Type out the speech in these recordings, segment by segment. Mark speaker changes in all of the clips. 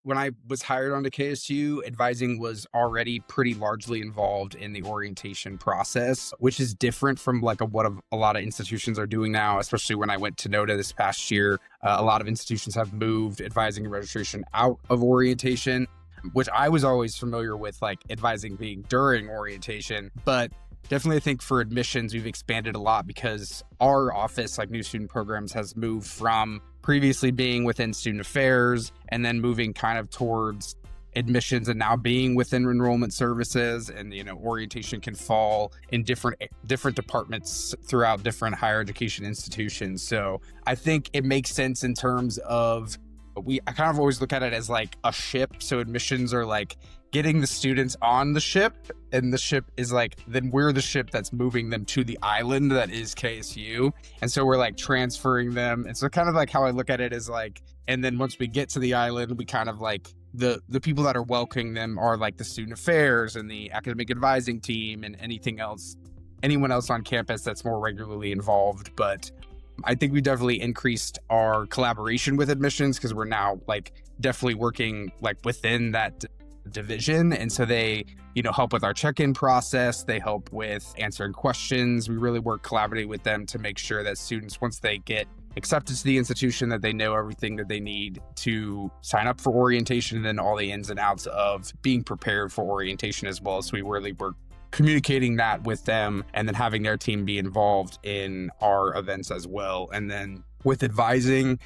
Speaker 1: when I was hired onto KSU, advising was already pretty largely involved in the orientation process, which is different from like what a lot of institutions are doing now, especially when I went to NOTA this past year. A lot of institutions have moved advising and registration out of orientation, which I was always familiar with, like advising being during orientation. But definitely I think for admissions, we've expanded a lot because our office, like new student programs, has moved from previously being within student affairs and then moving kind of towards admissions and now being within enrollment services. And, orientation can fall in different departments throughout different higher education institutions. So I think it makes sense in terms of I kind of always look at it as like a ship. So admissions are like getting the students on the ship, and the ship is like, then we're the ship that's moving them to the island that is KSU. And so we're like transferring them. And so kind of like how I look at it is like, and then once we get to the island, we kind of like the people that are welcoming them are like the student affairs and the academic advising team and anyone else on campus that's more regularly involved. But I think we definitely increased our collaboration with admissions because we're now like definitely working like within that division. And so they, help with our check-in process. They help with answering questions. We really work collaboratively with them to make sure that students, once they get accepted to the institution, that they know everything that they need to sign up for orientation and then all the ins and outs of being prepared for orientation as well. So we really work communicating that with them and then having their team be involved in our events as well. And then with advising,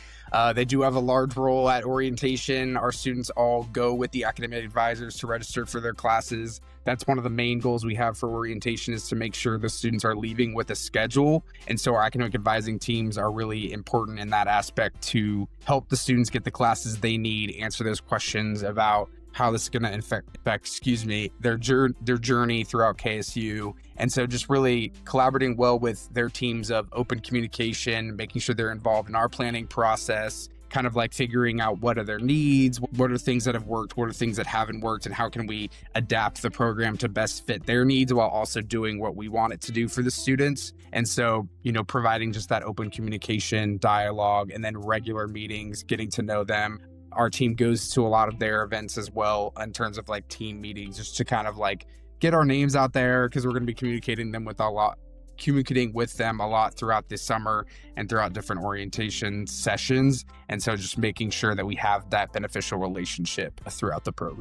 Speaker 1: they do have a large role at orientation. Our students all go with the academic advisors to register for their classes. That's one of the main goals we have for orientation, is to make sure the students are leaving with a schedule. And so our academic advising teams are really important in that aspect to help the students get the classes they need, answer those questions about how this is going to affect their journey throughout KSU. And so just really collaborating well with their teams of open communication, making sure they're involved in our planning process, kind of like figuring out what are their needs, what are things that have worked, what are things that haven't worked, and how can we adapt the program to best fit their needs while also doing what we want it to do for the students. And so, providing just that open communication, dialogue, and then regular meetings, getting to know them. Our team goes to a lot of their events as well in terms of like team meetings, just to kind of like get our names out there, because we're going to be communicating with them a lot throughout this summer and throughout different orientation sessions. And so just making sure that we have that beneficial relationship throughout the program.